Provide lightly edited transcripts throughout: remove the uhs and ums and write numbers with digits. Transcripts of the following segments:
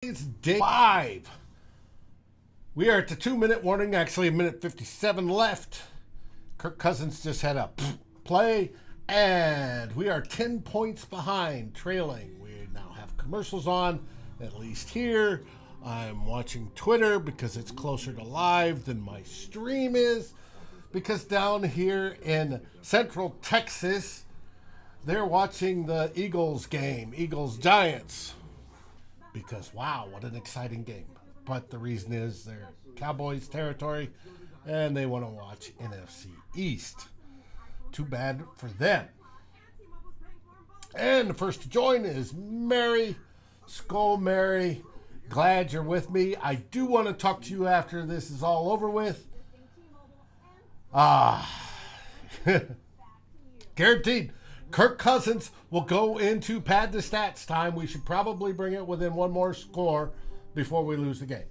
It's day 5. We are at the 2-minute warning, actually a minute 57 left. Kirk Cousins just had a play, and we are 10 points behind, trailing. We now have commercials on, at least here. I'm watching Twitter because it's closer to live than my stream is, because down here in Central Texas, they're watching the Eagles game, Eagles-Giants. Because, wow, what an exciting game. But the reason is they're Cowboys territory, and they want to watch NFC East. Too bad for them. And the first to join is Mary. Skull Mary. Glad you're with me. I do want to talk to you after this is all over with. Guaranteed. Kirk Cousins will go into pad the stats time. We should probably bring it within one more score before we lose the game.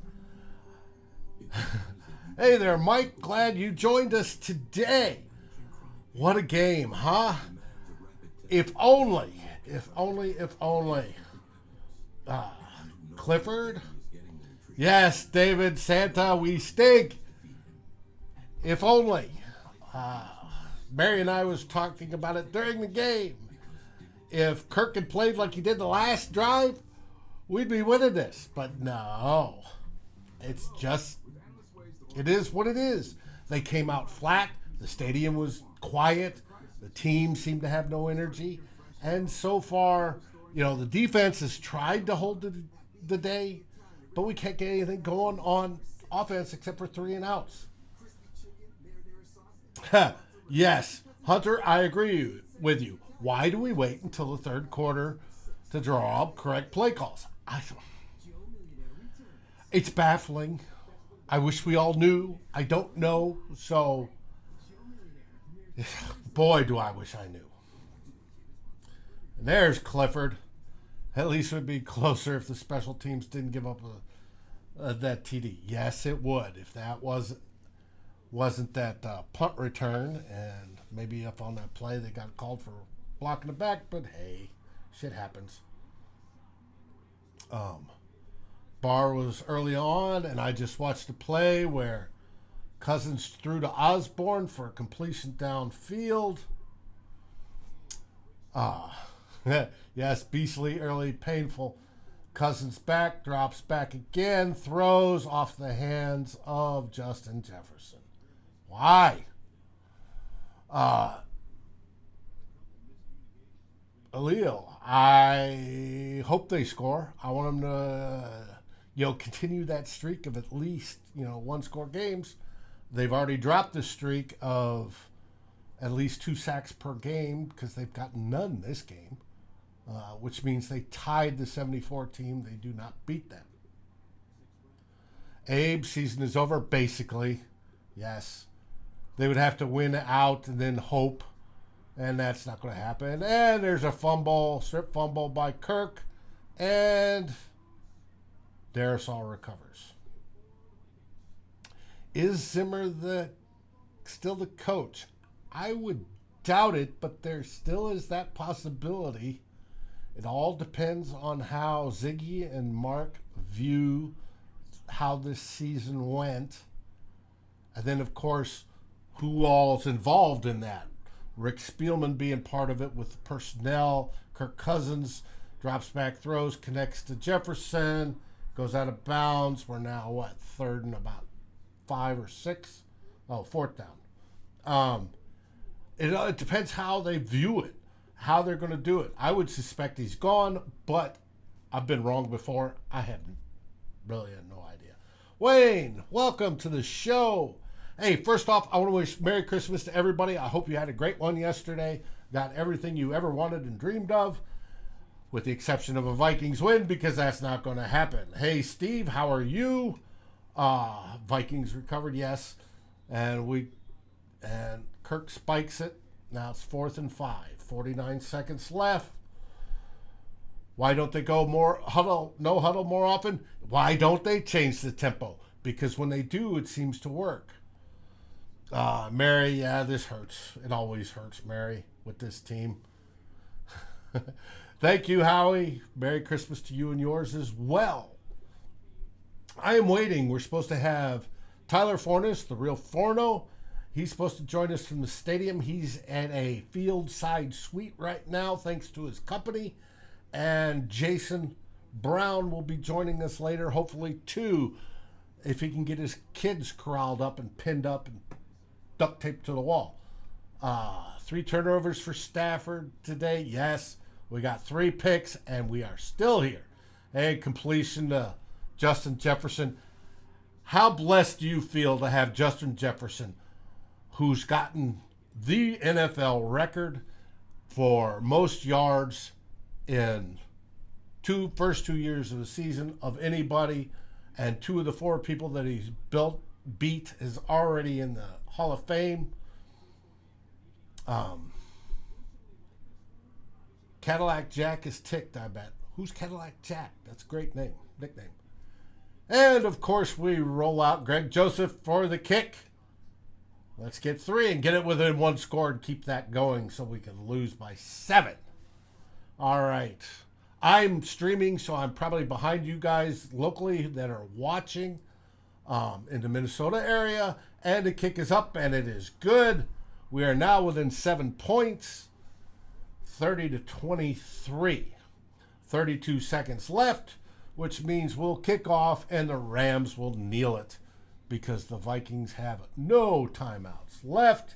Hey there, Mike. Glad you joined us today. What a game, huh? If only. Clifford? Yes, David, Santa, we stink. If only. Mary and I was talking about it during the game. If Kirk had played like he did the last drive, we'd be winning this. But no. It is what it is. They came out flat. The stadium was quiet. The team seemed to have no energy. And so far, the defense has tried to hold the day, but we can't get anything going on offense except for 3 and outs. Yes, Hunter, I agree with you. Why do we wait until the third quarter to draw up correct play calls? It's baffling. I wish we all knew. I don't know. So, boy, do I wish I knew. And there's Clifford. At least it would be closer if the special teams didn't give up that TD. Yes, it would. If that wasn't that punt return, and maybe if on that play they got called for blocking it back, but hey, shit happens. Barr was early on, and I just watched a play where Cousins threw to Osborne for a completion downfield. Yes, beastly early, painful. Cousins back, drops back again, throws off the hands of Justin Jefferson. Why? Allele, I hope they score. I want them to, continue that streak of at least, one-score games. They've already dropped the streak of at least 2 sacks per game because they've gotten none this game, which means they tied the 74 team. They do not beat them. Abe, season is over, basically. Yes. They would have to win out and then hope, and that's not going to happen. And there's a strip fumble by Kirk, and Darisaw recovers. Is Zimmer still the coach? I would doubt it, but there still is that possibility. It all depends on how Ziggy and Mark view how this season went. And then, of course, who all's involved in that. Rick Spielman being part of it with the personnel. Kirk Cousins drops back, throws, connects to Jefferson, goes out of bounds. We're now, third and about 5 or 6? Oh, fourth down. It depends how they view it, how they're going to do it. I would suspect he's gone, but I've been wrong before. I have really no idea. Wayne, welcome to the show. Hey, first off, I want to wish Merry Christmas to everybody. I hope you had a great one yesterday. Got everything you ever wanted and dreamed of, with the exception of a Vikings win, because that's not going to happen. Hey, Steve, how are you? Vikings recovered, yes. And Kirk spikes it. Now it's 4th and 5. 49 seconds left. Why don't they go no huddle more often? Why don't they change the tempo? Because when they do, it seems to work. Mary, yeah, this hurts. It always hurts, Mary, with this team. Thank you, Howie. Merry Christmas to you and yours as well. I am waiting. We're supposed to have Tyler Forness, the real Forno. He's supposed to join us from the stadium. He's at a field side suite right now, thanks to his company. And Jayson Brown will be joining us later, hopefully, too, if he can get his kids corralled up and pinned up and duct taped to the wall. 3 turnovers for Stafford today. Yes, we got 3 picks, and we are still here. Hey, completion to Justin Jefferson. How blessed do you feel to have Justin Jefferson, who's gotten the NFL record for most yards in first 2 years of the season of anybody, and 2 of the 4 people that he's beat is already in the Hall of Fame. Cadillac Jack is ticked, I bet. Who's Cadillac Jack? That's a great nickname. And, of course, we roll out Greg Joseph for the kick. Let's get 3 and get it within 1 score and keep that going so we can lose by 7. All right. I'm streaming, so I'm probably behind you guys locally that are watching in the Minnesota area. And the kick is up, and it is good. We are now within 7 points, 30-23. 32 seconds left, which means we'll kick off, and the Rams will kneel it because the Vikings have no timeouts left.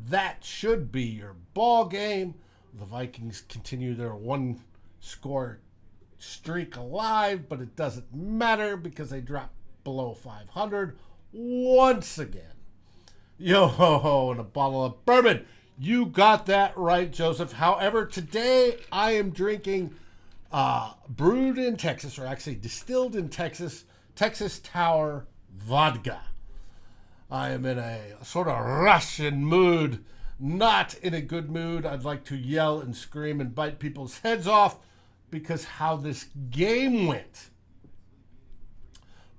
That should be your ball game. The Vikings continue their 1-score streak alive, but it doesn't matter because they dropped below 500 once again. Yo ho ho, and a bottle of bourbon. You got that right, Joseph. However, today I am drinking brewed in Texas, or actually distilled in Texas, Texas Tower vodka. I am in a sort of Russian mood, not in a good mood. I'd like to yell and scream and bite people's heads off because how this game went.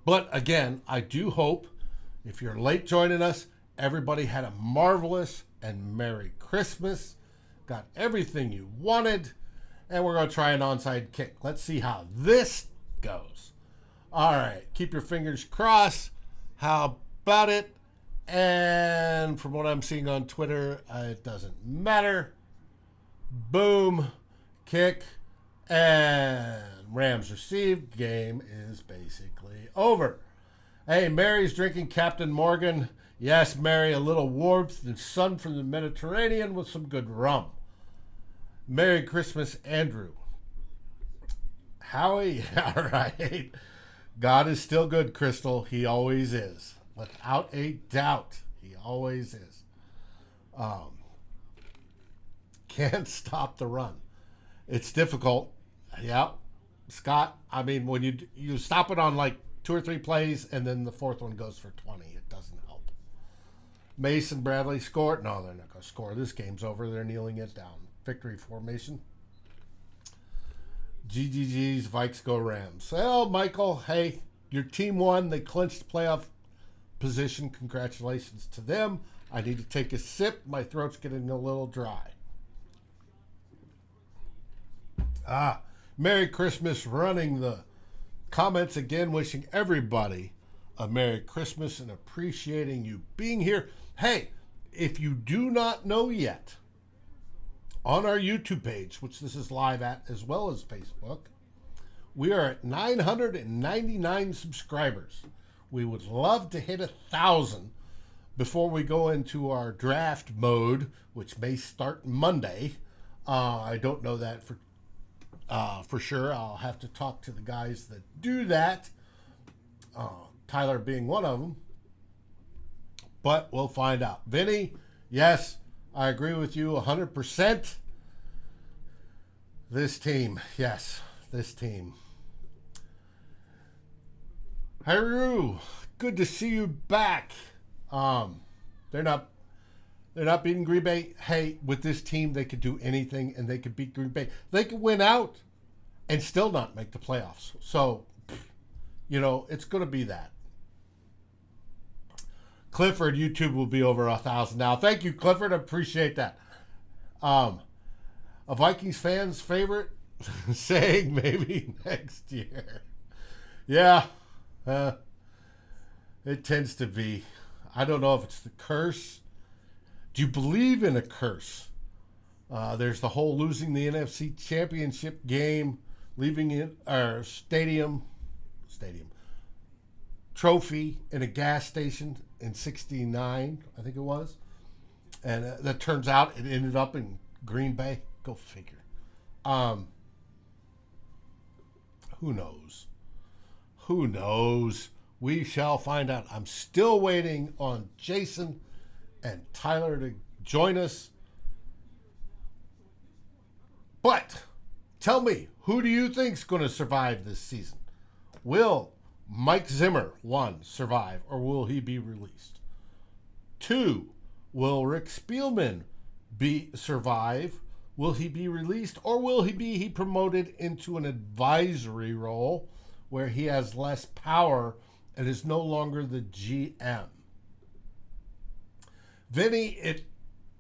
But again, I do hope if you're late joining us, everybody had a marvelous and Merry Christmas, got everything you wanted, and we're going to try an onside kick. Let's see how this goes. All right, keep your fingers crossed. How about it? And from what I'm seeing on Twitter, it doesn't matter. Boom, kick, and Rams received. Game is basically over. Hey, Mary's drinking Captain Morgan. Yes, Mary, a little warmth and sun from the Mediterranean with some good rum. Merry Christmas, Andrew. Howie, all right. God is still good, Crystal. He always is. Without a doubt, he always is. Can't stop the run. It's difficult. Yeah. Scott, I mean, when you stop it on like 2 or 3 plays and then the 4th one goes for 20, it doesn't help. Mason Bradley scored. No, they're not going to score. This game's over. They're kneeling it down. Victory formation. GGG's, Vikes go Rams. Well, Michael, hey, your team won. They clinched playoff position. Congratulations to them. I need to take a sip. My throat's getting a little dry. Merry Christmas, running the comments again, wishing everybody a Merry Christmas and appreciating you being here. Hey, if you do not know yet, on our YouTube page, which this is live at as well as Facebook, we are at 999 subscribers. We would love to hit 1,000 before we go into our draft mode, which may start Monday. I don't know that for sure. I'll have to talk to the guys that do that, Tyler being one of them. But we'll find out. Vinny, yes, I agree with you 100%. This team, yes, this team. Haru, good to see you back. They're not beating Green Bay. Hey, with this team, they could do anything, and they could beat Green Bay. They could win out and still not make the playoffs. So, it's going to be that. Clifford, YouTube will be over 1,000 now. Thank you, Clifford. I appreciate that. A Vikings fan's favorite saying maybe next year. Yeah, It tends to be. I don't know if it's the curse. Do you believe in a curse? There's the whole losing the NFC Championship game, leaving it our stadium trophy in a gas station in '69, I think it was, and that turns out it ended up in Green Bay. Go figure. Who knows? Who knows? We shall find out. I'm still waiting on Jayson and Tyler to join us. But tell me, who do you think's going to survive this season? Will Mike Zimmer, 1, survive, or will he be released? 2, will Rick Spielman survive? Will he be released, or will he be promoted into an advisory role where he has less power and is no longer the GM? Vinny,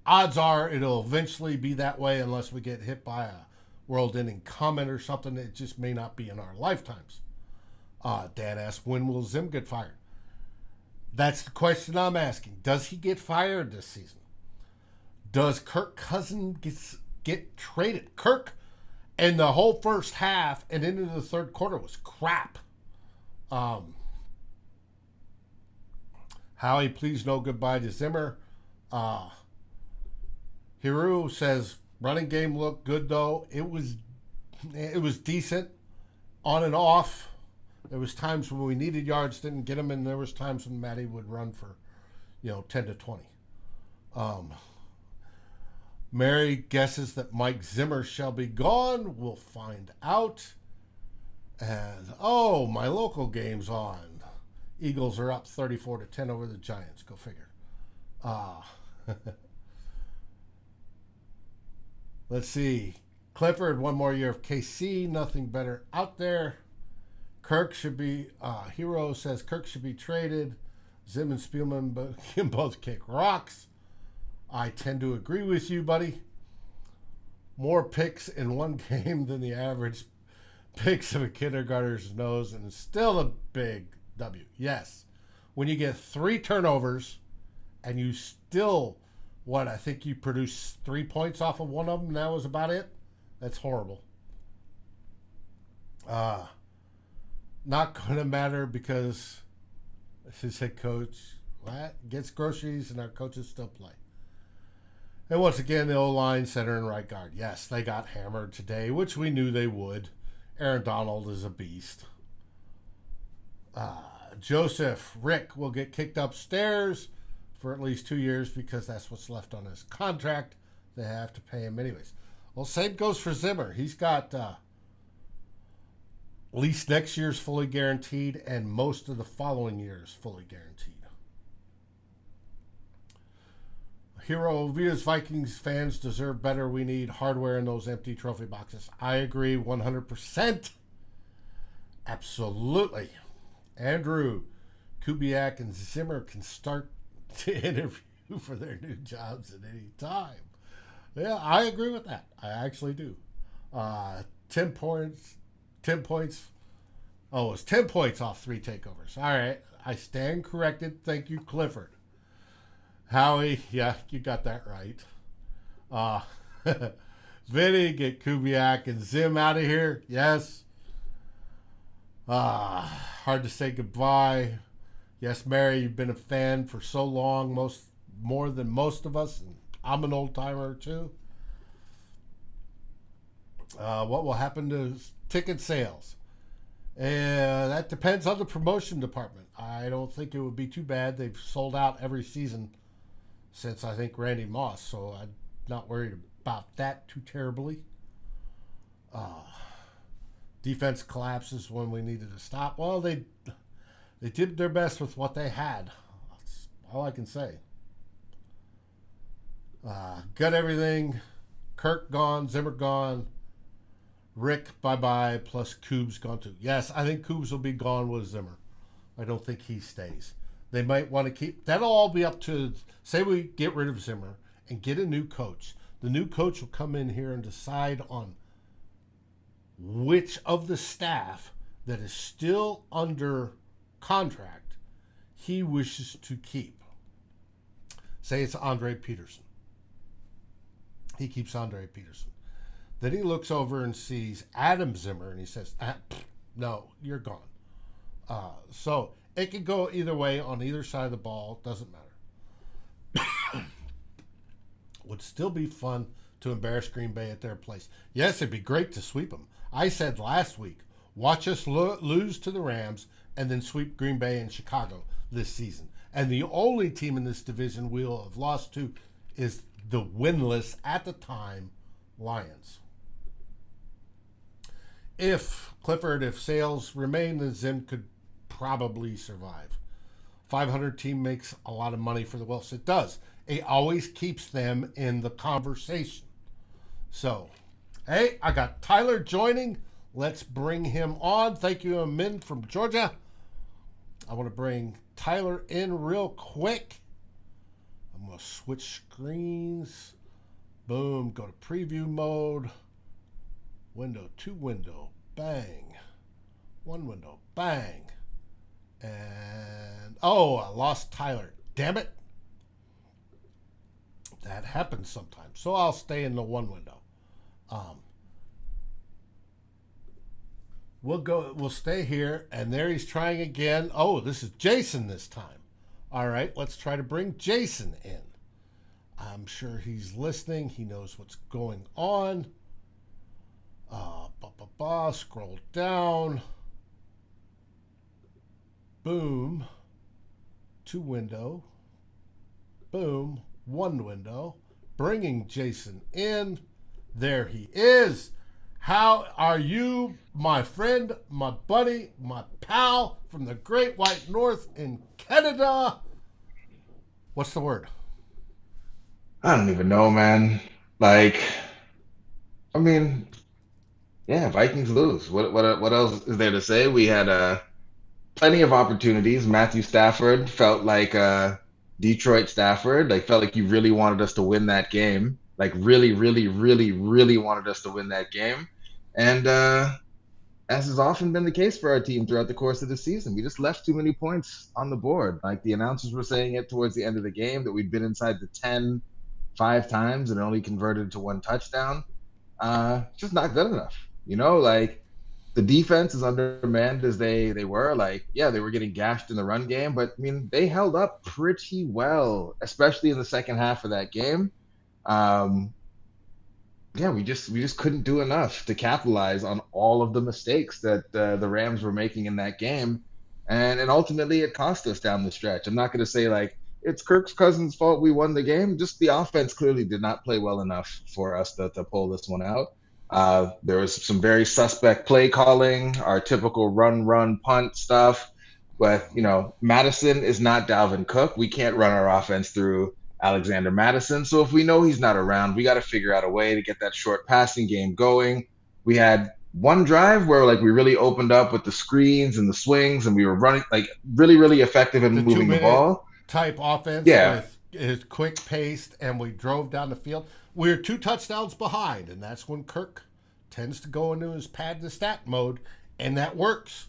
odds are it'll eventually be that way unless we get hit by a world-ending comet or something. It just may not be in our lifetimes. Dad asked, when will Zim get fired? That's the question I'm asking. Does he get fired this season? Does Kirk Cousins get traded? Kirk, and the whole first half and into the third quarter was crap. Howie, please no goodbye to Zimmer. Hiru says running game looked good though. It was decent on and off. There was times when we needed yards, didn't get them, and there was times when Matty would run for, 10 to 20. Mary guesses that Mike Zimmer shall be gone. We'll find out. And my local game's on. Eagles are up 34-10 over the Giants. Go figure. Let's see. Clifford, 1 more year of KC. Nothing better out there. Kirk should be, Hero says Kirk should be traded. Zim and Spielman can both kick rocks. I tend to agree with you, buddy. More picks in one game than the average picks of a kindergartner's nose, and it's still a big W. Yes. When you get 3 turnovers and you still, I think you produced 3 points off of one of them, and that was about it? That's horrible. Not going to matter because his head coach gets groceries and our coaches still play. And once again, the O-line, center, and right guard. Yes, they got hammered today, which we knew they would. Aaron Donald is a beast. Joseph, Rick will get kicked upstairs for at least 2 years because that's what's left on his contract. They have to pay him anyways. Well, same goes for Zimmer. He's got at least next year's fully guaranteed and most of the following years fully guaranteed. Hero Via's Vikings fans deserve better. We need hardware in those empty trophy boxes. I agree 100%. Absolutely. Andrew, Kubiak and Zimmer can start to interview for their new jobs at any time. Yeah, I agree with that. I actually do. 10 points. 10 points. Oh, it was 10 points off 3 takeovers. All right. I stand corrected. Thank you, Clifford. Howie, yeah, you got that right. Vinny, get Kubiak and Zim out of here. Yes. Hard to say goodbye. Yes, Mary, you've been a fan for so long, more than most of us. And I'm an old timer too. What will happen to ticket sales? That depends on the promotion department. I don't think it would be too bad. They've sold out every season since, I think, Randy Moss, so I'm not worried about that too terribly. Defense collapses when we needed to stop. Well, they did their best with what they had. That's all I can say. Got everything. Kirk gone, Zimmer gone, Rick bye-bye, plus Coob's gone too. Yes, I think Coobs will be gone with Zimmer. I don't think he stays. They might want to keep, that'll all be up to, say we get rid of Zimmer and get a new coach. The new coach will come in here and decide on which of the staff that is still under contract he wishes to keep. Say it's Andre Peterson. He keeps Andre Peterson. Then he looks over and sees Adam Zimmer, and he says, no, you're gone. So it could go either way on either side of the ball. Doesn't matter. Would still be fun to embarrass Green Bay at their place. Yes, it'd be great to sweep them. I said last week, watch us lose to the Rams and then sweep Green Bay and Chicago this season. And the only team in this division we'll have lost to is the winless, at the time, Lions. If sales remain, then Zim could probably survive. 500 team makes a lot of money for the Wolves. It does. It always keeps them in the conversation. So, hey, I got Tyler joining. Let's bring him on. Thank you, Amin from Georgia. I want to bring Tyler in real quick. I'm going to switch screens. Boom. Go to preview mode. Window, 2 window. Bang. 1 window. Bang. And, I lost Tyler. Damn it. That happens sometimes. So I'll stay in the 1 window. We'll stay here, and there he's trying again. Oh, this is Jayson this time. All right, let's try to bring Jayson in. I'm sure he's listening. He knows what's going on. Scroll down. Boom. 2 window. Boom. 1 window. Bringing Jayson in. There he is. How are you, my friend, my buddy, my pal from the Great White North in Canada? What's the word? I don't even know, man. Vikings lose. What else is there to say? We had plenty of opportunities. Matthew Stafford felt like Detroit Stafford. Felt like he really wanted us to win that game. Really, really, really, really wanted us to win that game. And as has often been the case for our team throughout the course of the season, we just left too many points on the board. The announcers were saying it towards the end of the game that we'd been inside the 10 5 times and only converted to 1 touchdown. Just not good enough. The defense is undermanned as they were. They were getting gashed in the run game, but they held up pretty well, especially in the second half of that game. We just couldn't do enough to capitalize on all of the mistakes that the Rams were making in that game, and ultimately it cost us down the stretch. I'm not going to say it's Kirk Cousins' fault we won the game. Just the offense clearly did not play well enough for us to pull this one out. There was some very suspect play calling, our typical run, punt stuff. But, Madison is not Dalvin Cook. We can't run our offense through Alexander Madison. So if we know he's not around, we got to figure out a way to get that short passing game going. We had one drive where we really opened up with the screens and the swings, and we were running really, really effective in moving the ball. Type offense with his quick paced, and we drove down the field. We're 2 touchdowns behind, and that's when Kirk tends to go into his pad to stat mode, and that works.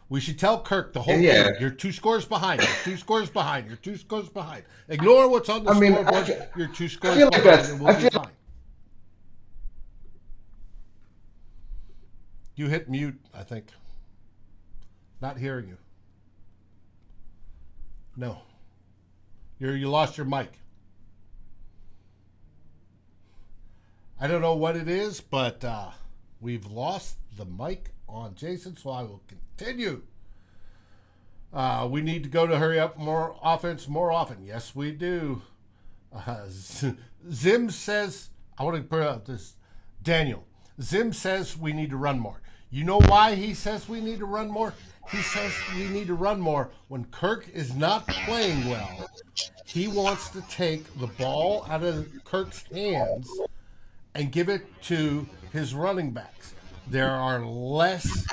We should tell Kirk the whole game, you're 2 scores behind, you're 2 scores behind, you're 2 scores behind. Ignore what's on the scoreboard, you're 2 scores behind, and we'll be fine. You hit mute, I think. Not hearing you. No. You lost your mic. I don't know what it is, but we've lost the mic on Jayson, so I will continue. We need to go to hurry up more offense more often. Yes, we do. Zim says, I want to put out this. Daniel, Zim says we need to run more. You know why he says we need to run more? He says we need to run more when Kirk is not playing well. He wants to take the ball out of Kirk's hands and give it to his running backs. There are less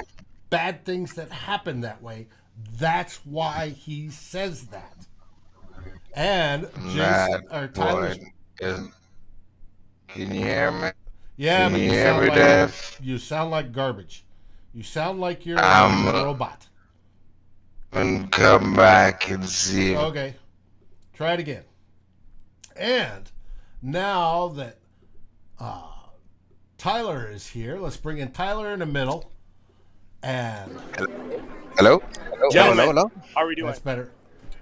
bad things that happen that way. That's why he says that. And Tyler, can you hear me? Yeah, but you you sound like garbage. You sound like you're a robot. and come back and see. Okay. Try it again. And now that Tyler is here, let's bring in Tyler in the middle. And Hello? Gentlemen, Hello? how are we doing? that's better.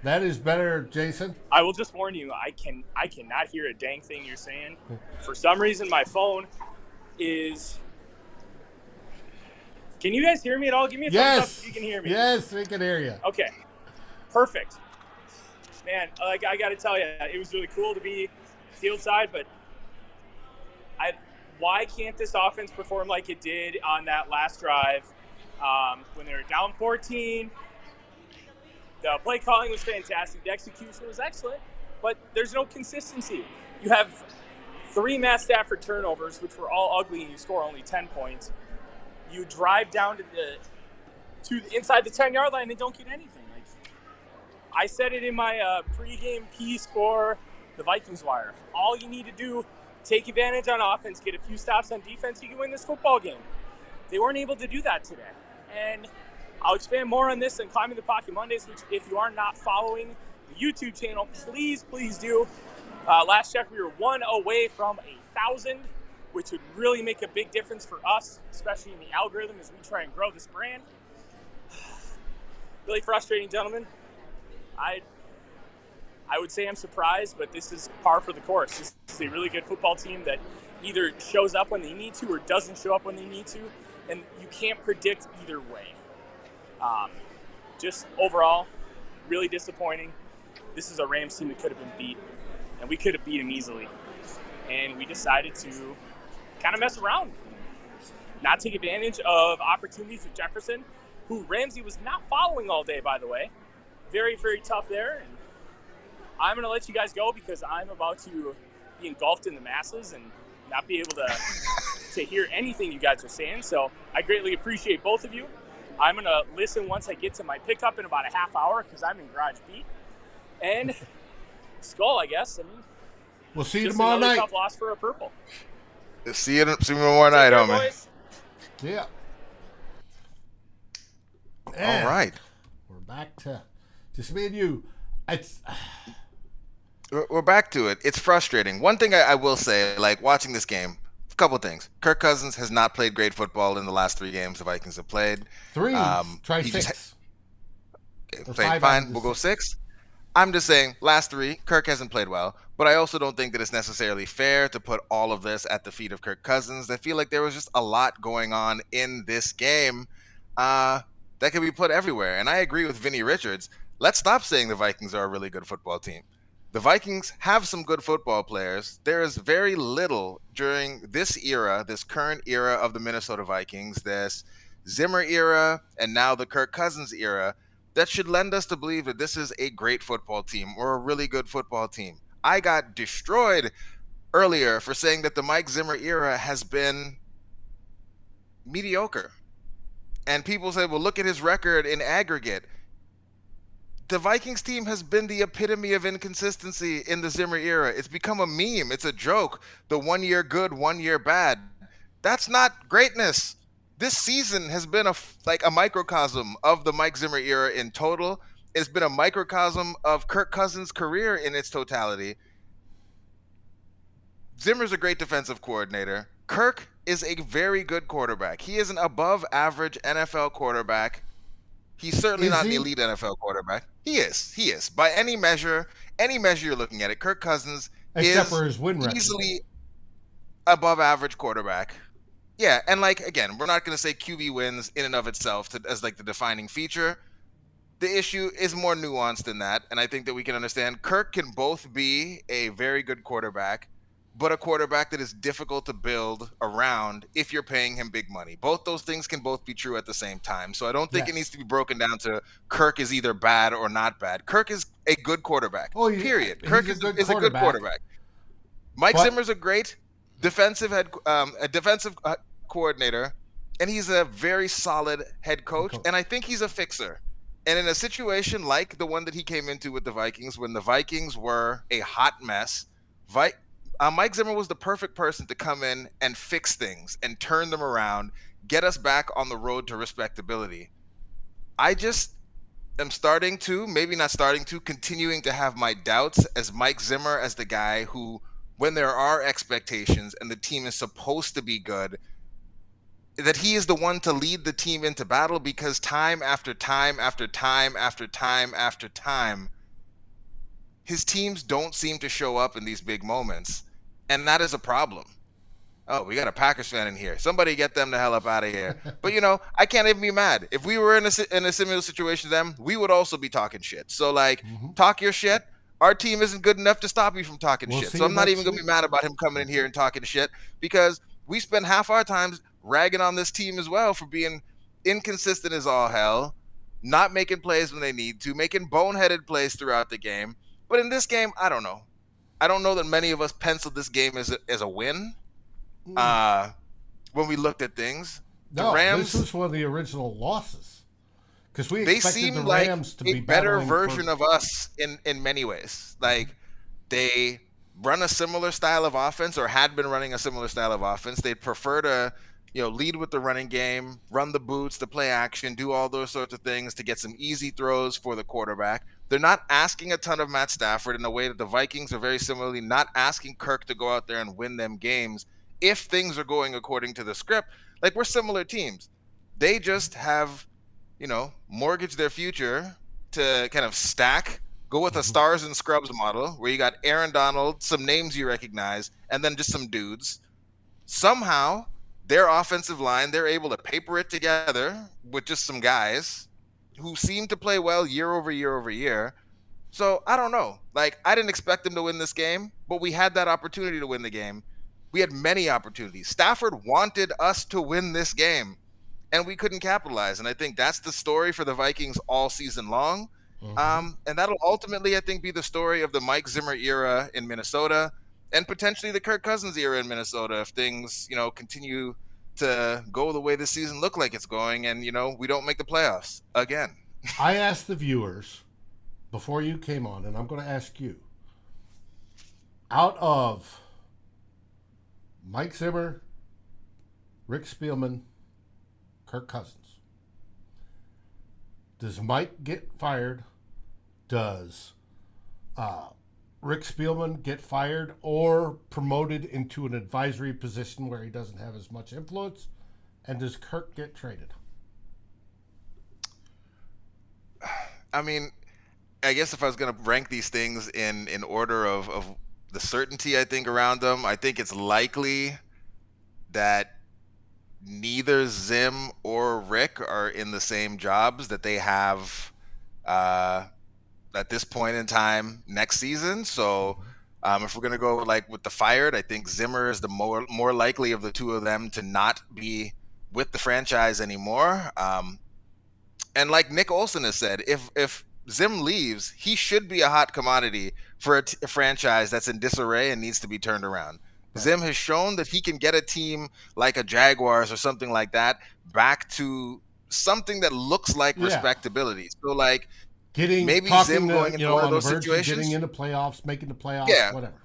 That is better, Jayson. I will just warn you, I cannot hear a dang thing you're saying. For some reason, my phone is. Can you guys hear me at all? Give me a thumbs up if you can hear me. Yes, we can hear you. Okay, perfect. Man, like I got to tell you, it was really cool to be field side, but why can't this offense perform like it did on that last drive when they were down 14? The play calling was fantastic. The execution was excellent, but there's no consistency. You have 3 Matt Stafford turnovers, which were all ugly, and you score only 10 points. You drive down to the inside the 10-yard line and don't get anything. Like I said it in my pregame piece for the Vikings Wire. All you need to do, take advantage on offense, get a few stops on defense, you can win this football game. They weren't able to do that today. And I'll expand more on this in Climbing the Pocket Mondays, which if you are not following the YouTube channel, please do. Last check, we were 1 away from 1,000, which would really make a big difference for us, especially in the algorithm as we try and grow this brand. Really frustrating, gentlemen. I would say I'm surprised, but this is par for the course. This is a really good football team that either shows up when they need to or doesn't show up when they need to, and you can't predict either way. Just overall, really disappointing. This is a Rams team that could have been beat, and we could have beat them easily. And we decided to kind of mess around, not take advantage of opportunities with Jefferson, who Ramsey was not following all day, by the way. Very, very tough there. And I'm going to let you guys go because I'm about to be engulfed in the masses and not be able to hear anything you guys are saying. So I greatly appreciate both of you. I'm going to listen once I get to my pickup in about a half hour because I'm in Garage Beat. And Skull, I guess. I mean, we'll see you just tomorrow another night. tough loss for a purple. See you tomorrow night, Take care, homie. boys. Yeah. All right. We're back to just me and you. It's We're back to it. It's frustrating. One thing I will say, like watching this game, a couple of things. Kirk Cousins has not played great football in the last 3 games the Vikings have played. 3. Try he 6. Okay, Or fine, 5 fine. out of We'll the go 6. 6. I'm just saying, last 3, Kirk hasn't played well. But I also don't think that it's necessarily fair to put all of this at the feet of Kirk Cousins. I feel like there was just a lot going on in this game that could be put everywhere. And I agree with Vinny Richards. Let's stop saying the Vikings are a really good football team. The Vikings have some good football players. There is very little during this era, this current era of the Minnesota Vikings, this Zimmer era, and now the Kirk Cousins era, that should lend us to believe that this is a great football team or a really good football team. I got destroyed earlier for saying that the Mike Zimmer era has been mediocre. And people say, well, look at his record in aggregate. The Vikings team has been the epitome of inconsistency in the Zimmer era. It's become a meme. It's a joke. The 1 year good, 1 year bad. That's not greatness. This season has been a microcosm of the Mike Zimmer era in total. It's been a microcosm of Kirk Cousins' career in its totality. Zimmer's a great defensive coordinator. Kirk is a very good quarterback. He is an above average NFL quarterback. He's certainly not an elite NFL quarterback. He is. By any measure you're looking at it, Kirk Cousins Except is for his win record. easily above average quarterback. Yeah, and again, we're not going to say QB wins in and of itself as the defining feature. The issue is more nuanced than that, and I think that we can understand Kirk can both be a very good quarterback, but a quarterback that is difficult to build around if you're paying him big money. Both those things can both be true at the same time. So I don't think it needs to be broken down to Kirk is either bad or not bad. Kirk is a good quarterback, period. Kirk is a good quarterback. Mike Zimmer's a great defensive coordinator, and he's a very solid head coach, and I think he's a fixer. And in a situation like the one that he came into with the Vikings, when the Vikings were a hot mess, Mike Zimmer was the perfect person to come in and fix things and turn them around, get us back on the road to respectability. am starting to, maybe not starting to, continuing to have my doubts as Mike Zimmer as the guy who, when there are expectations and the team is supposed to be good, that he is the one to lead the team into battle, because time after time after time after time after time, his teams don't seem to show up in these big moments. And that is a problem. Oh, we got a Packers fan in here. Somebody get them the hell up out of here. But, I can't even be mad. If we were in a similar situation to them, we would also be talking shit. So, talk your shit. Our team isn't good enough to stop you from talking shit. So I'm not even going to be mad about him coming in here and talking shit, because we spend half our times ragging on this team as well for being inconsistent as all hell, not making plays when they need to, making boneheaded plays throughout the game. But in this game, I don't know. I don't know that many of us penciled this game as a win. When we looked at things, the Rams, this was one of the original losses, because we they expected seem the like Rams to a be better battling version of us in many ways. Like, they run a similar style of offense, or had been running a similar style of offense. They'd prefer to, lead with the running game, run the boots, to play action, do all those sorts of things to get some easy throws for the quarterback. They're not asking a ton of Matt Stafford, in a way that the Vikings are very similarly not asking Kirk to go out there and win them games if things are going according to the script. Like, we're similar teams. They just have, mortgaged their future to kind of stack, go with a stars and scrubs model, where you got Aaron Donald, some names you recognize, and then just some dudes. Somehow, their offensive line, they're able to paper it together with just some guys who seem to play well year over year over year. So I don't know. Like, I didn't expect them to win this game, but we had that opportunity to win the game. We had many opportunities. Stafford wanted us to win this game, and we couldn't capitalize. And I think that's the story for the Vikings all season long. And that'll ultimately, I think, be the story of the Mike Zimmer era in Minnesota, and potentially the Kirk Cousins era in Minnesota, if things, continue to go the way this season look like it's going, and, we don't make the playoffs again. I asked the viewers before you came on, and I'm going to ask you, out of Mike Zimmer, Rick Spielman, Kirk Cousins, does Mike get fired? Does Rick Spielman get fired or promoted into an advisory position where he doesn't have as much influence? And does Kirk get traded? I mean, I guess if I was going to rank these things in order of the certainty, I think, around them, I think it's likely that neither Zim or Rick are in the same jobs that they have at this point in time next season. So if we're going to go with the fired, I think Zimmer is the more likely of the two of them to not be with the franchise anymore. And like Nick Olson has said, if Zim leaves, he should be a hot commodity for a franchise that's in disarray and needs to be turned around. Right. Zim has shown that he can get a team like a Jaguars or something like that back to something that looks like respectability. So maybe Zim going into one of those situations, getting into playoffs, making the playoffs, whatever.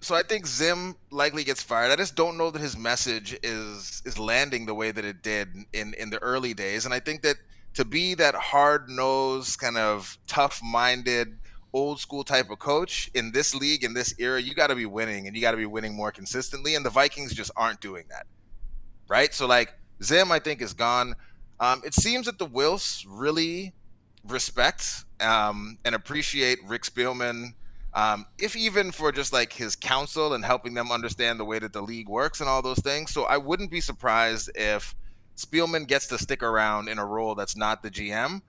So I think Zim likely gets fired. I just don't know that his message is landing the way that it did in the early days. And I think that to be that hard-nosed, kind of tough-minded, old-school type of coach in this league, in this era, you got to be winning, and you got to be winning more consistently. And the Vikings just aren't doing that, right? So Zim, I think, is gone. It seems that the Wilfs really respect and appreciate Rick Spielman, if even for just his counsel and helping them understand the way that the league works and all those things. So I wouldn't be surprised if Spielman gets to stick around in a role that's not the GM.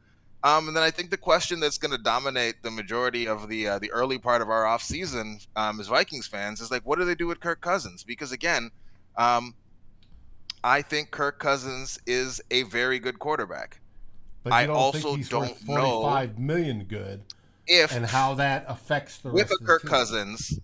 And then I think the question that's going to dominate the majority of the early part of our offseason as Vikings fans is what do they do with Kirk Cousins? Because again, I think Kirk Cousins is a very good quarterback. But you don't think he's worth $45 million good, and how that affects the rest of the team. With Kirk Cousins,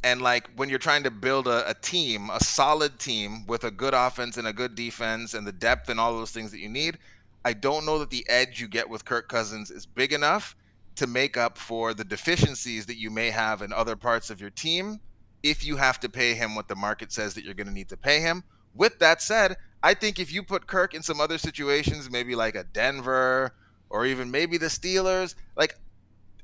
and when you're trying to build a team, a solid team with a good offense and a good defense and the depth and all those things that you need, I don't know that the edge you get with Kirk Cousins is big enough to make up for the deficiencies that you may have in other parts of your team if you have to pay him what the market says that you're going to need to pay him. With that said, I think if you put Kirk in some other situations, maybe like a Denver or even maybe the Steelers. Like,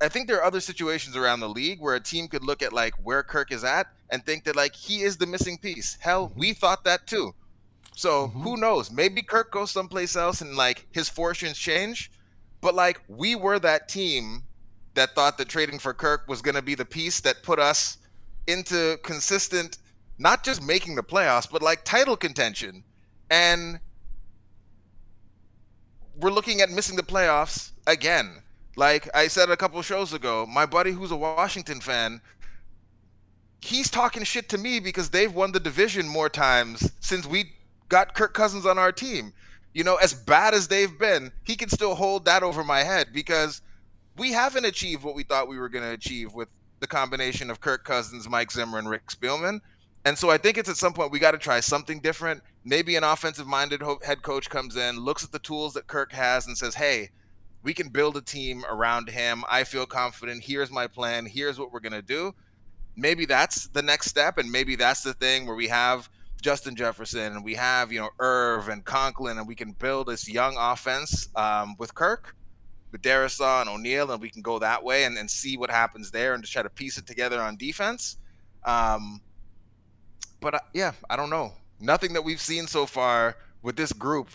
I think there are other situations around the league where a team could look at like where Kirk is at and think that like he is the missing piece. Hell, we thought that too. So who knows? Maybe Kirk goes someplace else and like his fortunes change. But like we were that team that thought that trading for Kirk was going to be the piece that put us into consistent, not just making the playoffs, but like title contention. And we're looking at missing the playoffs again. Like I said a couple of shows ago, my buddy who's a Washington fan, he's talking shit to me because they've won the division more times since we got Kirk Cousins on our team. You know, as bad as they've been, he can still hold that over my head because we haven't achieved what we thought we were going to achieve with the combination of Kirk Cousins, Mike Zimmer, and Rick Spielman. And so I think it's at some point we got to try something different. Maybe an offensive-minded head coach comes in, looks at the tools that Kirk has and says, hey, we can build a team around him. I feel confident. Here's my plan. Here's what we're going to do. Maybe that's the next step, and maybe that's the thing where we have Justin Jefferson and we have, you know, Irv and Conklin, and we can build this young offense with Kirk, with Darisaw and O'Neal, and we can go that way and see what happens there and just try to piece it together on defense. But yeah, I don't know. Nothing that we've seen so far with this group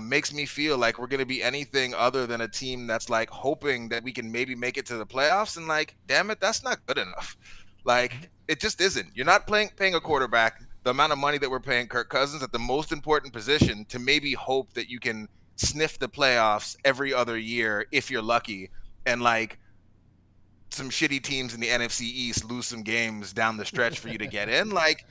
makes me feel like we're going to be anything other than a team that's like hoping that we can maybe make it to the playoffs. And like, damn it, that's not good enough. Like, it just isn't. You're not paying a quarterback the amount of money that we're paying Kirk Cousins at the most important position to maybe hope that you can sniff the playoffs every other year if you're lucky. And like, some shitty teams in the NFC East lose some games down the stretch for you to get in. Like,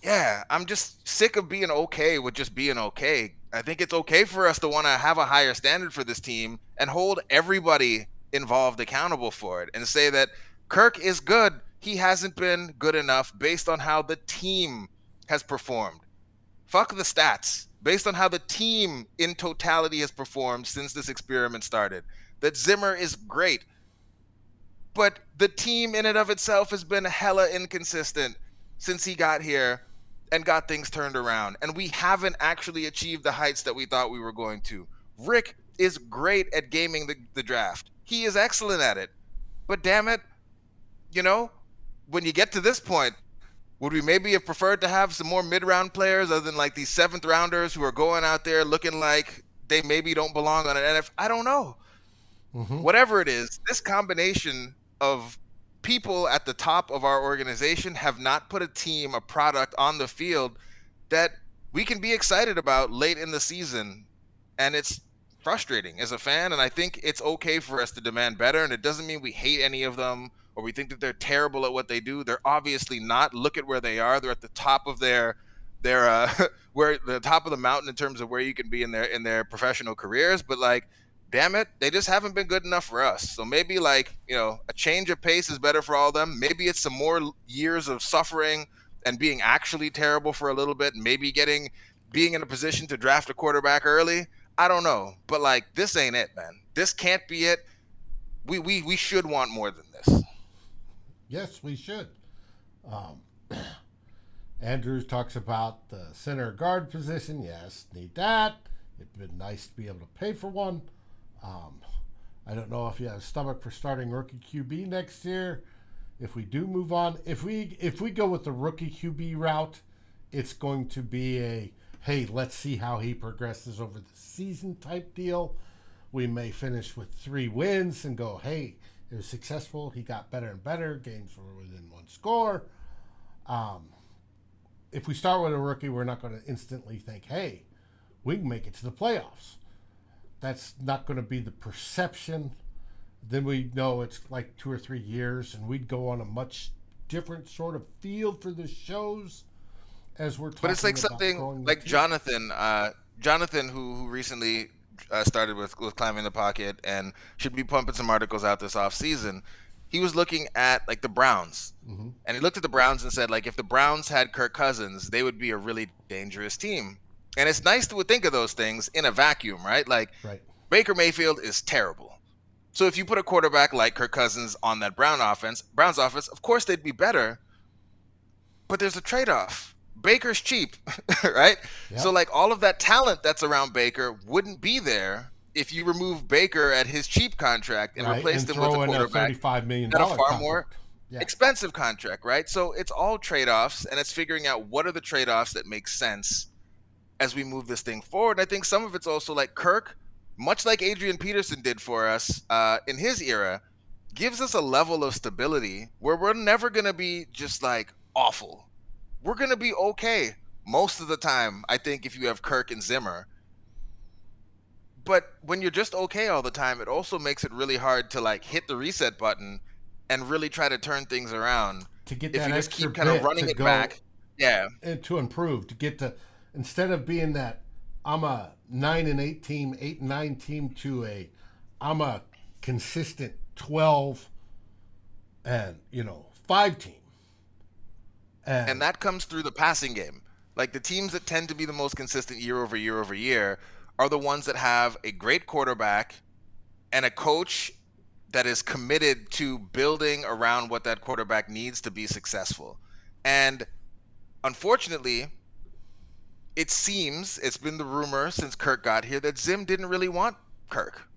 yeah, I'm just sick of being okay with just being okay. I think it's okay for us to want to have a higher standard for this team and hold everybody involved accountable for it and say that Kirk is good. He hasn't been good enough based on how the team has performed. Fuck the stats. Based on how the team in totality has performed since this experiment started. That Zimmer is great. But the team in and of itself has been hella inconsistent since he got here and got things turned around. And we haven't actually achieved the heights that we thought we were going to. Rick is great at gaming the draft. He is excellent at it. But damn it, you know, when you get to this point, would we maybe have preferred to have some more mid-round players other than like these seventh rounders who are going out there looking like they maybe don't belong on an NFL? I don't know. Whatever it is, this combination of people at the top of our organization have not put a product on the field that we can be excited about late in the season. And it's frustrating as a fan. And I think it's okay for us to demand better. And it doesn't mean we hate any of them or we think that they're terrible at what they do. They're obviously not. Look at where they are. They're at the top of their where the top of the mountain in terms of where you can be in their professional careers. But like, damn it, they just haven't been good enough for us. So maybe like, you know, a change of pace is better for all of them. Maybe it's some more years of suffering and being actually terrible for a little bit. Maybe being in a position to draft a quarterback early. I don't know. But like, this ain't it, man. This can't be it. We should want more than this. Yes, we should. Andrews talks about the center guard position. Yes, need that. It'd been nice to be able to pay for one. I don't know if you have a stomach for starting rookie QB next year. If we do move on, if we go with the rookie QB route, it's going to be a, hey, let's see how he progresses over the season type deal. We may finish with 3 wins and go, hey, it was successful. He got better and better. Games were within 1 score. If we start with a rookie, we're not going to instantly think, hey, we can make it to the playoffs. That's not going to be the perception. Then we know it's like 2 or 3 years, and we'd go on a much different sort of field for the shows as we're talking. But it's like about something like Jonathan, who recently started with Climbing the Pocket and should be pumping some articles out this off season. He was looking at like the Browns, and he looked at the Browns and said, like, if the Browns had Kirk Cousins, they would be a really dangerous team. And it's nice to think of those things in a vacuum, right? Like, right. Baker Mayfield is terrible. So if you put a quarterback like Kirk Cousins on that Browns offense, of course they'd be better. But there's a trade-off. Baker's cheap, right? Yep. So like all of that talent that's around Baker wouldn't be there if you remove Baker at his cheap contract and right, replace and him with a throw in a quarterback $35 million at a far contract. more Yeah. expensive contract, right? So it's all trade-offs, and it's figuring out what are the trade-offs that make sense as we move this thing forward. And I think some of it's also like Kirk, much like Adrian Peterson did for us in his era, gives us a level of stability where we're never going to be just like awful. We're going to be okay most of the time, I think, if you have Kirk and Zimmer. But when you're just okay all the time, it also makes it really hard to like hit the reset button and really try to turn things around. To get If that you just extra keep kind of bit running to it go back. Yeah. and to improve, to get to, instead of being that I'm a 9-8 team, 8-9 team, to I'm a consistent 12 and 5 team. And that comes through the passing game. Like the teams that tend to be the most consistent year over year are the ones that have a great quarterback and a coach that is committed to building around what that quarterback needs to be successful. And unfortunately, it seems, it's been the rumor since Kirk got here, that Zim didn't really want Kirk.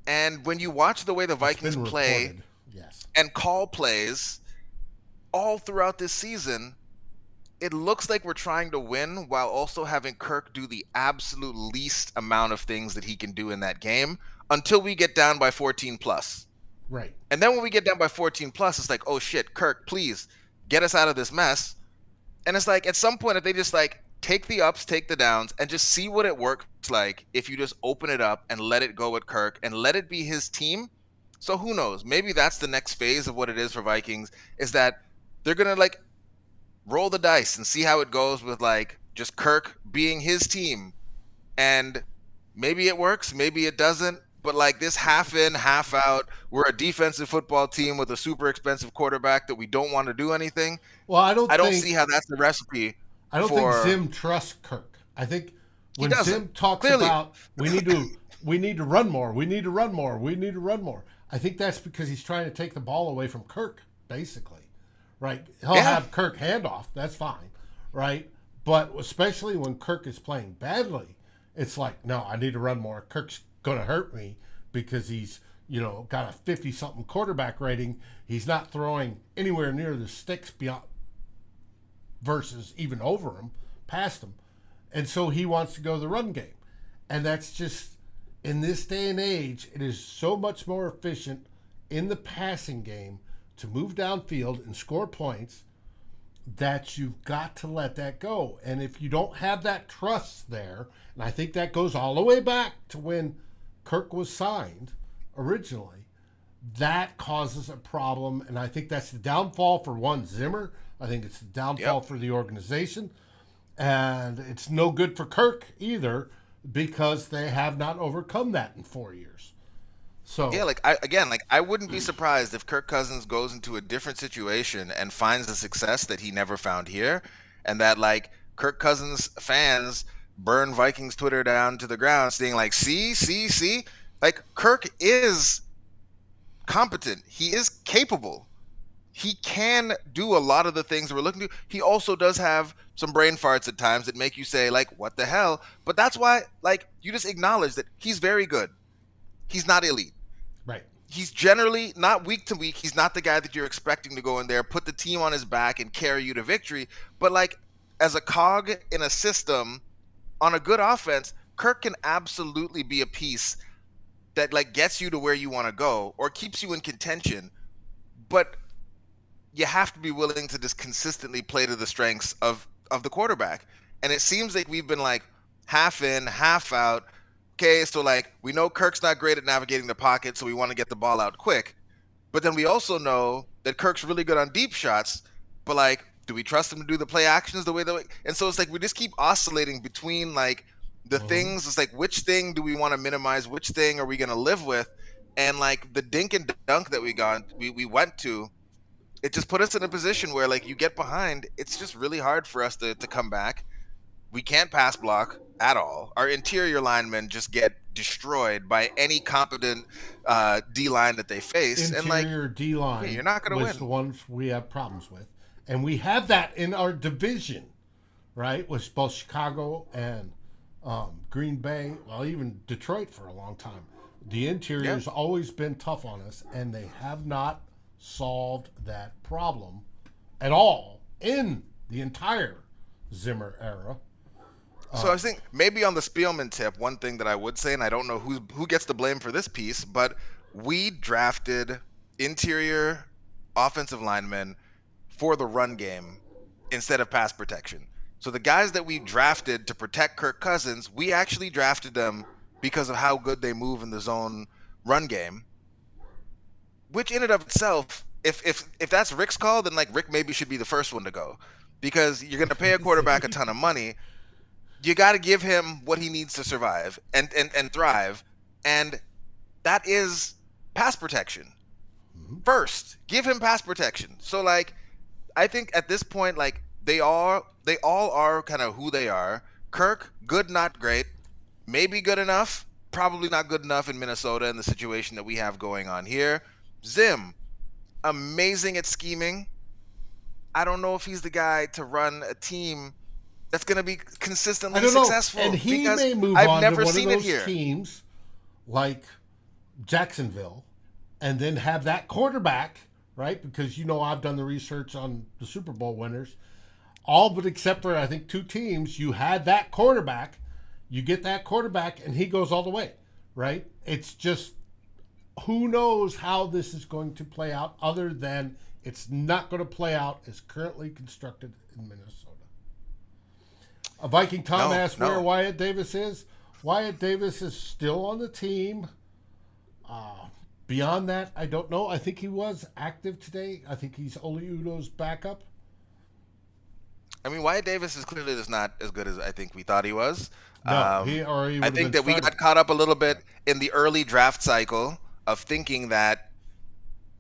And when you watch the way the Vikings play and call plays all throughout this season, it looks like we're trying to win while also having Kirk do the absolute least amount of things that he can do in that game until we get down by 14 plus. Right. And then when we get down by 14 plus, it's like, oh shit, Kirk, please get us out of this mess. And it's like, at some point, if they just like take the ups, take the downs, and just see what it works like if you just open it up and let it go with Kirk and let it be his team. So who knows? Maybe that's the next phase of what it is for Vikings, is that they're going to like roll the dice and see how it goes with like just Kirk being his team. And maybe it works, maybe it doesn't. But like this half in, half out, we're a defensive football team with a super expensive quarterback that we don't want to do anything. Well, I don't see how that's the recipe. I don't think Zim trusts Kirk. I think when Zim talks clearly about we need to run more, we need to run more, we need to run more, I think that's because he's trying to take the ball away from Kirk, basically. Right? He'll have Kirk handoff. That's fine. Right? But especially when Kirk is playing badly, it's like, no, I need to run more. Kirk's going to hurt me because he's, got a 50-something quarterback rating. He's not throwing anywhere near the sticks beyond versus even over him, past him. And so he wants to go the run game. And that's just, in this day and age, it is so much more efficient in the passing game to move downfield and score points that you've got to let that go. And if you don't have that trust there, and I think that goes all the way back to when Kirk was signed originally, that causes a problem. And I think that's the downfall for Zimmer. I think it's the downfall for the organization. And it's no good for Kirk either because they have not overcome that in 4 years. So yeah, I wouldn't be surprised if Kirk Cousins goes into a different situation and finds the success that he never found here, and that like Kirk Cousins fans burn Vikings Twitter down to the ground, saying like, see, like Kirk is competent, he is capable, he can do a lot of the things that we're looking to. He also does have some brain farts at times that make you say like, what the hell? But that's why like you just acknowledge that he's very good. He's not elite. Right. He's generally not week to week. He's not the guy that you're expecting to go in there, put the team on his back and carry you to victory. But like as a cog in a system on a good offense, Kirk can absolutely be a piece that like gets you to where you want to go or keeps you in contention. But you have to be willing to just consistently play to the strengths of the quarterback. And it seems like we've been like half in, half out. Okay, so like we know Kirk's not great at navigating the pocket, so we want to get the ball out quick. But then we also know that Kirk's really good on deep shots. But like, do we trust him to do the play actions the way that? And so it's like we just keep oscillating between like the things. It's like which thing do we want to minimize? Which thing are we going to live with? And like the dink and dunk that we went to, it just put us in a position where like you get behind. It's just really hard for us to come back. We can't pass block at all. Our interior linemen just get destroyed by any competent D-line that they face. Interior D-line you're not going to win. The ones we have problems with. And we have that in our division, right? With both Chicago and Green Bay, well, even Detroit for a long time. The interior's always been tough on us, and they have not solved that problem at all in the entire Zimmer era. So I think maybe on the Spielman tip, one thing that I would say, and I don't know who gets the blame for this piece, but we drafted interior offensive linemen for the run game instead of pass protection. So the guys that we drafted to protect Kirk Cousins, we actually drafted them because of how good they move in the zone run game, which in and of itself, if that's Rick's call, then like Rick maybe should be the first one to go, because you're going to pay a quarterback a ton of money. You got to give him what he needs to survive and thrive, and that is pass protection. First, give him pass protection. So like, I think at this point, like they all are kind of who they are. Kirk, good, not great, maybe good enough, probably not good enough in Minnesota in the situation that we have going on here. Zim, amazing at scheming. I don't know if he's the guy to run a team that's going to be consistently successful. And he may move on to one of those teams like Jacksonville and then have that quarterback, right? Because, I've done the research on the Super Bowl winners. All but except for, I think, 2 teams, you had that quarterback. You get that quarterback, and he goes all the way, right? It's just, who knows how this is going to play out, other than it's not going to play out as currently constructed in Minnesota. A Viking Tom asked where Wyatt Davis is. Wyatt Davis is still on the team. Beyond that, I don't know. I think he was active today. I think he's Oli Udoh's backup. I mean, Wyatt Davis is clearly just not as good as I think we thought he was. No, I think that we got caught up a little bit in the early draft cycle of thinking that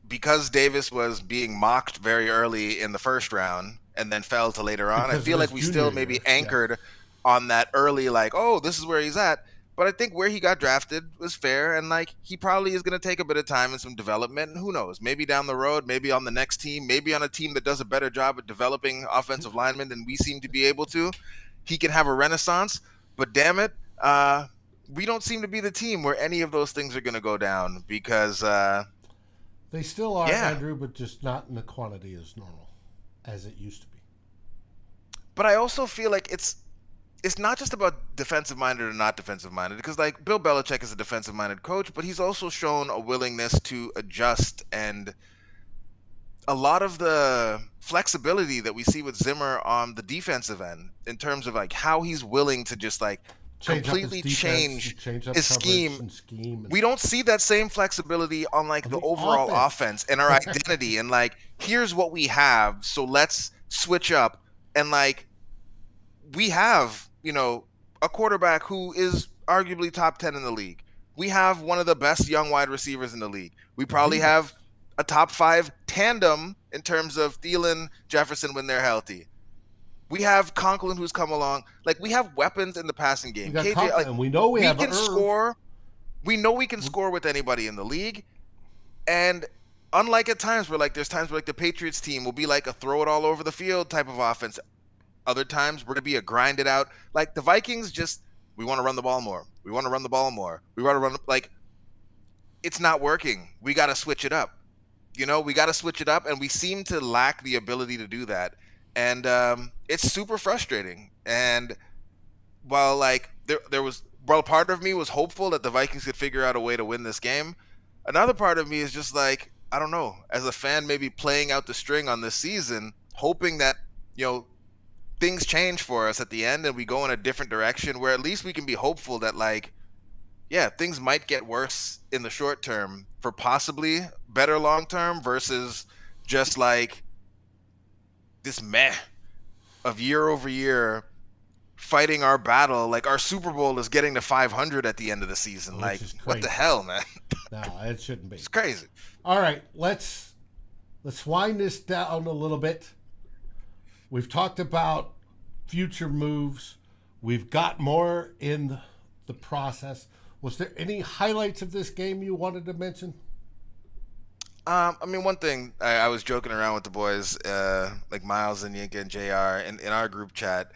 because Davis was being mocked very early in the first round and then fell to later on, I feel like we still maybe anchored on that early, like, oh, this is where he's at. But I think where he got drafted was fair, and like he probably is going to take a bit of time and some development. And who knows? Maybe down the road, maybe on the next team, maybe on a team that does a better job at developing offensive linemen than we seem to be able to, he can have a renaissance. But damn it, we don't seem to be the team where any of those things are going to go down, because they still are, Andrew, but just not in the quantity as normal as it used to be. But I also feel like it's not just about defensive-minded or not defensive-minded, because like Bill Belichick is a defensive-minded coach, but he's also shown a willingness to adjust, and a lot of the flexibility that we see with Zimmer on the defensive end in terms of like how he's willing to just like completely change his scheme. We don't see that same flexibility on like the overall offense and our identity, and like, here's what we have, so let's switch up. And like, we have, a quarterback who is arguably top 10 in the league. We have one of the best young wide receivers in the league. We probably have a top 5 tandem in terms of Thielen, Jefferson when they're healthy. We have Conklin, who's come along. Like, we have weapons in the passing game. KJ, like, and we know we can score. We know we can score with anybody in the league. And unlike at times where, like, there's times where, like, the Patriots team will be like a throw it all over the field type of offense. Other times we're going to be a grind it out. Like, the Vikings just, we want to run the ball more. We want to run the ball more. We want to run, like, it's not working. We got to switch it up. We got to switch it up, and we seem to lack the ability to do that. And it's super frustrating. And while like while part of me was hopeful that the Vikings could figure out a way to win this game, another part of me is just like, I don't know, as a fan, maybe playing out the string on this season, hoping that, things change for us at the end and we go in a different direction where at least we can be hopeful that like, yeah, things might get worse in the short term for possibly better long term versus just like this meh of year over year fighting our battle. Like, our Super Bowl is getting to 500 at the end of the season. Like, what the hell, man? No, it shouldn't be. It's crazy. All right, let's wind this down a little bit. We've talked about future moves. We've got more in the process. Was there any highlights of this game you wanted to mention? I mean, one thing, I was joking around with the boys, like Miles and Yinka and JR in our group chat.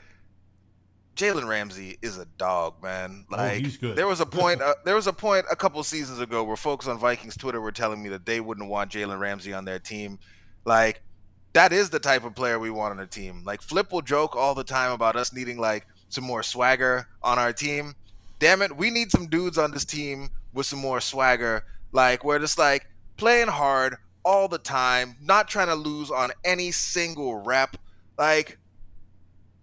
Jalen Ramsey is a dog, man. Like he's good. there was a point a couple seasons ago where folks on Vikings Twitter were telling me that they wouldn't want Jalen Ramsey on their team. Like that is the type of player we want on a team. Like Flip will joke all the time about us needing like some more swagger on our team. Damn it, we need some dudes on this team with some more swagger. Like we're just like playing hard all the time, not trying to lose on any single rep. Like,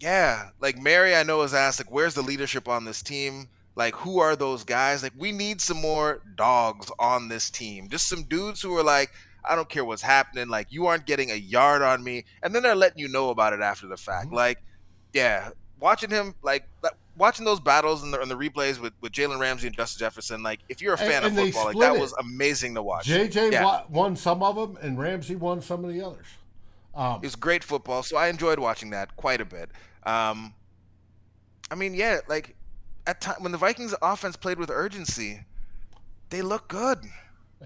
yeah, like Mary, I know has asked, like, where's the leadership on this team? Like, who are those guys? Like, we need some more dogs on this team. Just some dudes who are like, I don't care what's happening. Like, you aren't getting a yard on me. And then they're letting you know about it after the fact. Like, yeah, watching him, watching those battles and the replays with Jalen Ramsey and Justin Jefferson, like, if you're a fan of football, like, that was amazing to watch. JJ won some of them, and Ramsey won some of the others. It was great football, so I enjoyed watching that quite a bit. I mean, yeah, like at time when the Vikings offense played with urgency, they look good.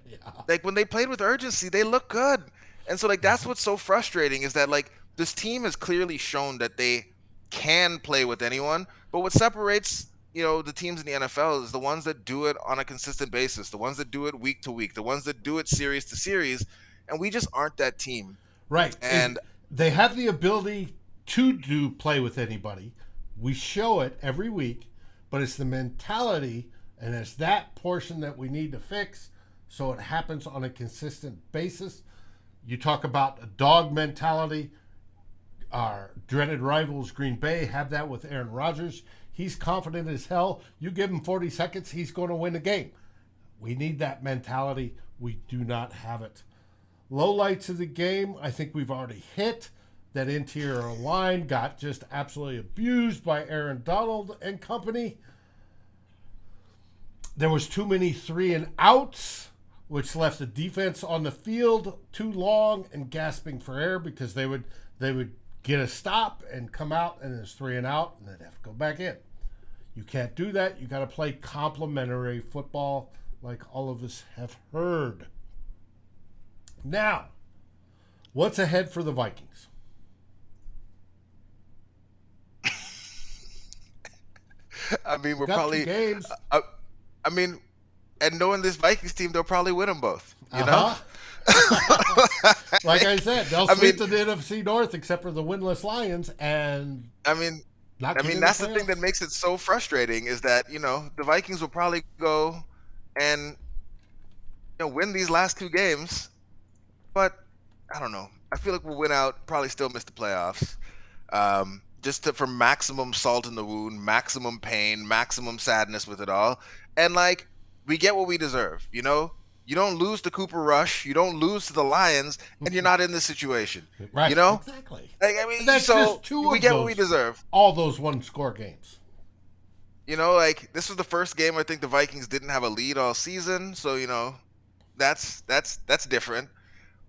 Yeah. Like when they played with urgency, they look good. And so like that's what's so frustrating is that like this team has clearly shown that they can play with anyone, but what separates, you know, the teams in the NFL is the ones that do it on a consistent basis, the ones that do it week to week, the ones that do it series to series, and we just aren't that team. Right. And they have the ability to play with anybody. We show it every week, but it's the mentality, and it's that portion that we need to fix so it happens on a consistent basis. You talk about a dog mentality. Our dreaded rivals, Green Bay, have that with Aaron Rodgers. He's confident as hell. You give him 40 seconds, he's going to win the game. We need that mentality. We do not have it. Lowlights of the game, I think we've already hit. That interior line got just absolutely abused by Aaron Donald and company. There was too many 3 and outs, which left the defense on the field too long and gasping for air because they would get a stop and come out and it's 3 and out and they'd have to go back in. You can't do that. You got to play complementary football like all of us have heard. Now, what's ahead for the Vikings? I mean, we're Got probably games. I mean, and knowing this Vikings team, they'll probably win them both. You know, like I said, they'll sweep the NFC North except for the winless Lions, and that's the thing that makes it so frustrating is that the Vikings will probably go and win these last 2 games, but I don't know. I feel like we'll win out, probably still miss the playoffs. For maximum salt in the wound, maximum pain, maximum sadness with it all. And, like, we get what we deserve, You don't lose to Cooper Rush. You don't lose to the Lions, and you're not in this situation. Right, exactly. Like, I mean, that's just 2 we get what we deserve. All those one-score games. Like, this was the first game I think the Vikings didn't have a lead all season, so, that's different.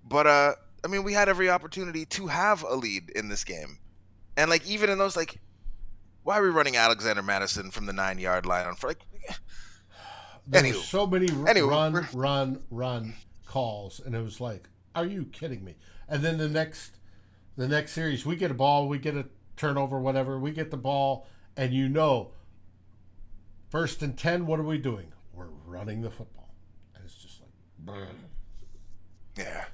But, I mean, we had every opportunity to have a lead in this game. And, like, even in those, like, why are we running Alexander Madison from the 9-yard line on like? There were so many run calls, and it was like, are you kidding me? And then the next series, we get a ball, we get a turnover, whatever, we get the ball, and 1st and 10, what are we doing? We're running the football. And it's just like, brr. Yeah.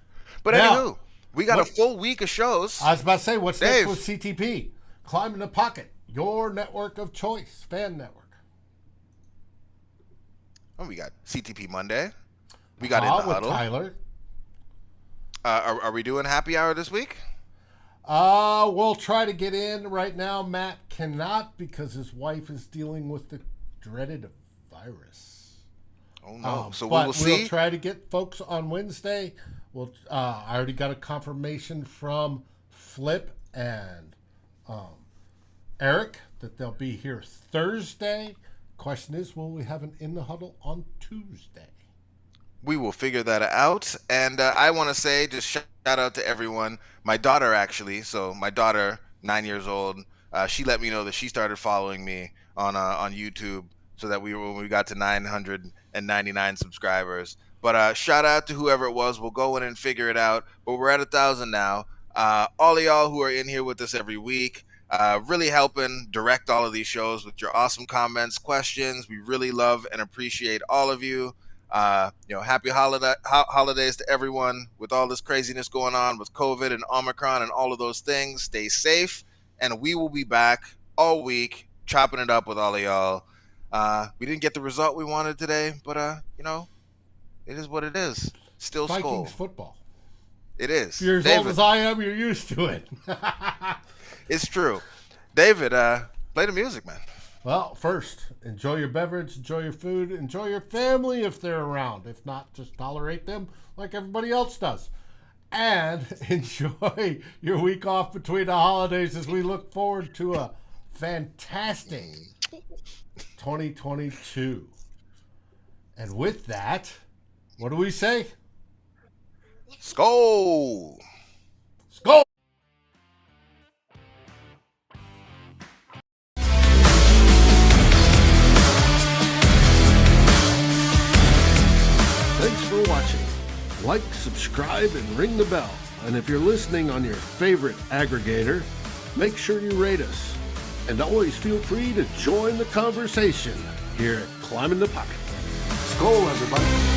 But anywho, we got a full week of shows. I was about to say, what's next with CTP? Climb in the Pocket, your network of choice, fan network. Oh, we got CTP Monday. We got In the Huddle. Tyler. Are we doing happy hour this week? We'll try to get in right now. Matt cannot because his wife is dealing with the dreaded virus. Oh no! So we'll see. We'll try to get folks on Wednesday. I already got a confirmation from Flip and Eric that they'll be here Thursday. Question is, will we have an In the Huddle on Tuesday? We will figure that out. And I want to say, just shout out to everyone. My daughter, actually. So my daughter, 9 years old, she let me know that she started following me on YouTube so that when we got to 999 subscribers. But shout out to whoever it was. We'll go in and figure it out. But we're at 1,000 now. All of y'all who are in here with us every week, really helping direct all of these shows with your awesome comments, questions. We really love and appreciate all of you. Happy holidays to everyone with all this craziness going on with COVID and Omicron and all of those things. Stay safe, and we will be back all week chopping it up with all of y'all. We didn't get the result we wanted today, but it is what it is. Still Vikings Skull. football. It is. If you're as old as I am, you're used to it. It's true. David, play the music, man. Well, first, enjoy your beverage, enjoy your food, enjoy your family if they're around. If not, just tolerate them like everybody else does. And enjoy your week off between the holidays as we look forward to a fantastic 2022. And with that, what do we say? Skull! Skull! Thanks for watching. Like, subscribe, and ring the bell. And if you're listening on your favorite aggregator, make sure you rate us. And always feel free to join the conversation here at Climbing the Pocket. Skol, everybody.